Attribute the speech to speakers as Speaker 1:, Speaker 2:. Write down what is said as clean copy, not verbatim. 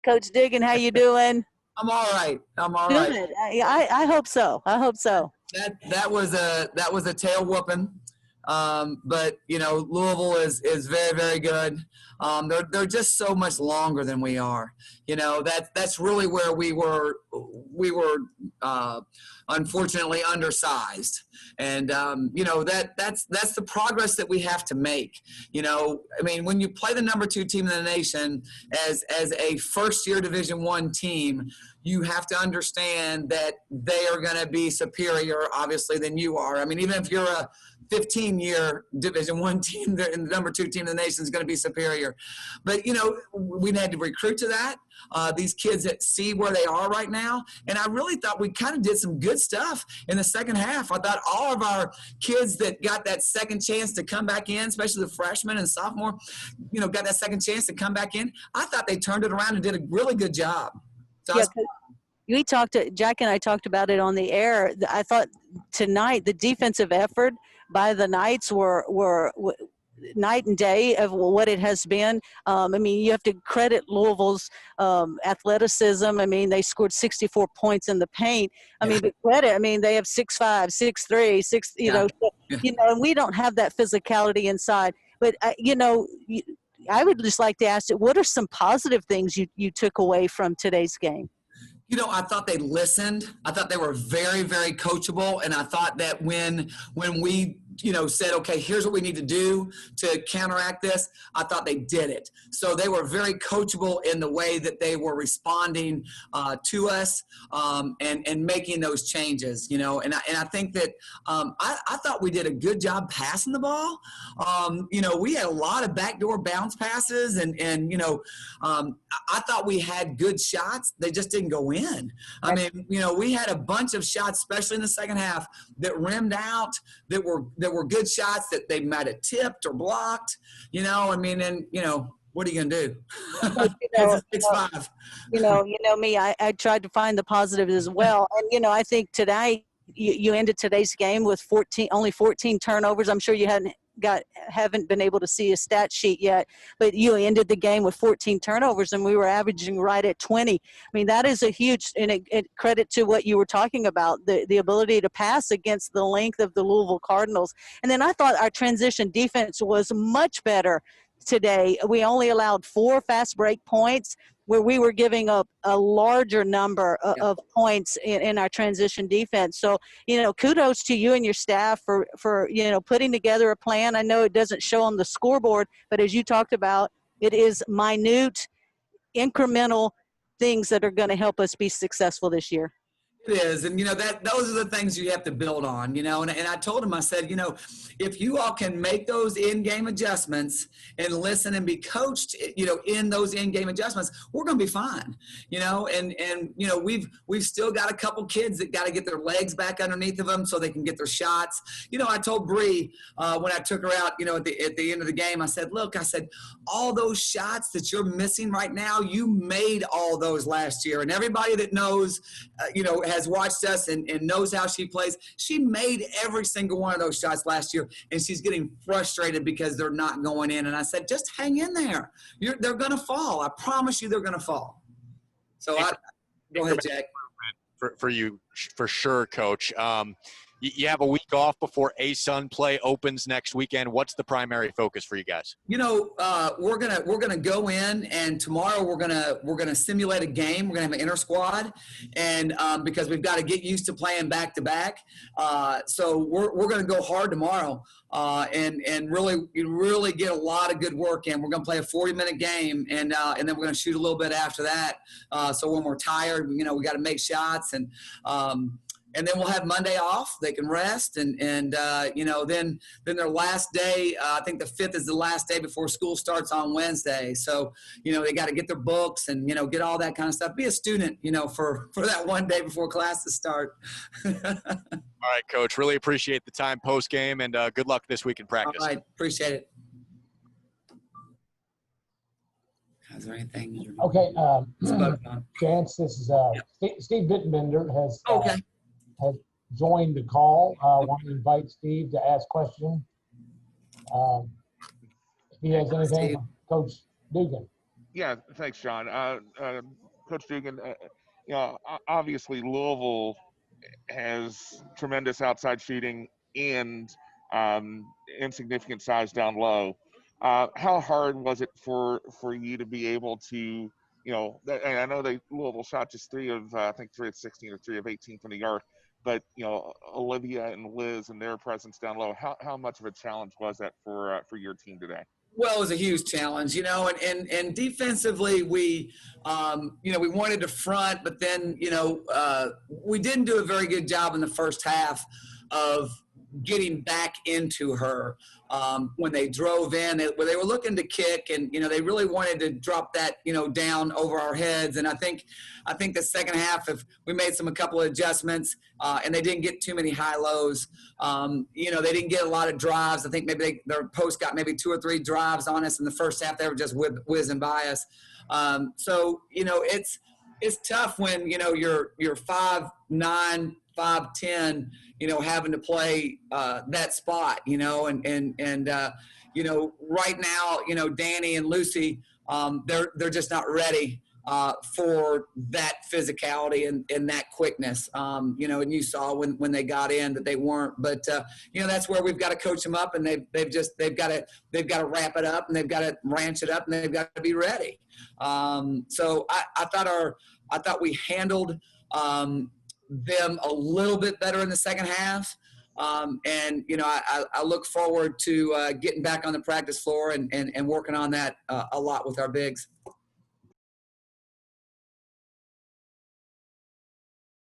Speaker 1: Coach Dugan, how you doing?
Speaker 2: I'm all right. I'm all
Speaker 1: Good.
Speaker 2: right.
Speaker 1: I hope so. I hope so.
Speaker 2: That was a tail whooping. But Louisville is very, very good. They're just so much longer than we are. That's really where we were unfortunately undersized. And that's the progress that we have to make. When you play the number 2 team in the nation as a first year Division I team, you have to understand that they are going to be superior, obviously, than you are. Even if you're a 15-year Division I team, the number 2 team in the nation is going to be superior. But, we had to recruit to that. These kids that see where they are right now. And I really thought we kind of did some good stuff in the second half. I thought all of our kids that got that second chance to come back in, especially the freshmen and sophomore, got that second chance to come back in. I thought they turned it around and did a really good job. So
Speaker 1: yeah, Jack and I talked about it on the air. I thought tonight the defensive effort by the Knights were night and day of what it has been. You have to credit Louisville's athleticism. They scored 64 points in the paint. But credit, they have 6'5", 6'3", 6. And we don't have that physicality inside. But I would just like to ask you, what are some positive things you took away from today's game?
Speaker 2: I thought they listened. I thought they were very, very coachable. And I thought that when we, said, okay, here's what we need to do to counteract this, I thought they did it. So they were very coachable in the way that they were responding to us and making those changes, and I think that I thought we did a good job passing the ball. We had a lot of backdoor bounce passes and I thought we had good shots. They just didn't go in. We had a bunch of shots, especially in the second half, that rimmed out, that were good shots that they might have tipped or blocked, what are you going to do? It's 6'5".
Speaker 1: You know me, I tried to find the positives as well. And, I think today you ended today's game with only 14 turnovers. I'm sure you haven't been able to see a stat sheet yet, but you ended the game with 14 turnovers and we were averaging right at 20. That is a huge credit to what you were talking about, the ability to pass against the length of the Louisville Cardinals. And then I thought our transition defense was much better today. We only allowed 4 fast break points, where we were giving up a larger number of points in our transition defense. So, kudos to you and your staff for putting together a plan. I know it doesn't show on the scoreboard, but as you talked about, it is minute, incremental things that are going to help us be successful this year.
Speaker 2: It is. And, those are the things you have to build on, and I told him, I said, if you all can make those in-game adjustments and listen and be coached, in those in-game adjustments, we're going to be fine, and we've still got a couple kids that got to get their legs back underneath of them so they can get their shots. I told Bree when I took her out, at the end of the game, I said, look, all those shots that you're missing right now, you made all those last year. And everybody that knows, has watched us and knows how she plays, she made every single one of those shots last year, and she's getting frustrated because they're not going in. And I said, just hang in there. They're going to fall. I promise you they're going to fall. So go ahead, Jack.
Speaker 3: For you, for sure, Coach. You have a week off before ASUN play opens next weekend. What's the primary focus for you guys?
Speaker 2: We're gonna go in, and tomorrow we're gonna simulate a game. We're gonna have an inter squad, and because we've got to get used to playing back to back. So we're gonna go hard tomorrow, and really get a lot of good work in. We're gonna play a 40-minute game, and then we're gonna shoot a little bit after that. So when we're tired, we got to make shots and then we'll have Monday off. They can rest, and then their last day. I think the 5th is the last day before school starts on Wednesday. So they got to get their books and get all that kind of stuff. Be a student, for that one day before classes start.
Speaker 3: All right, Coach. Really appreciate the time post game, and good luck this week in practice.
Speaker 2: All right, appreciate it. Is there anything?
Speaker 4: Okay, Chance. This is Steve Bittenbender has joined the call. I want to invite Steve to ask questions. If he has anything, Coach Dugan.
Speaker 5: Yeah, thanks, John. Coach Dugan, obviously Louisville has tremendous outside shooting and insignificant size down low. How hard was it for you to be able to, and I know Louisville shot just I think 3 of 16 or 3 of 18 from the arc, but Olivia and Liz and their presence down low. How much of a challenge was that for your team today?
Speaker 2: Well, it was a huge challenge, and defensively we wanted to front, but then, we didn't do a very good job in the first half of getting back into her. When they drove in, they were looking to kick, and, they really wanted to drop that, down over our heads. And I think the second half, if we made a couple of adjustments, and they didn't get too many high lows, they didn't get a lot of drives. I think maybe their post got maybe 2 or 3 drives on us in the first half. They were just whizzing by us. So, it's tough when, you're 5'9", 5'10", having to play that spot, and right now, Danny and Lucy, they're just not ready for that phicality and that quickness, and you saw when they got in that they weren't. But that's where we've got to coach them up, and they've got to wrap it up, and they've got to ranch it up, and they've got to be ready. So I thought we handled them a little bit better in the second half. And I look forward to getting back on the practice floor and working on that a lot with our bigs.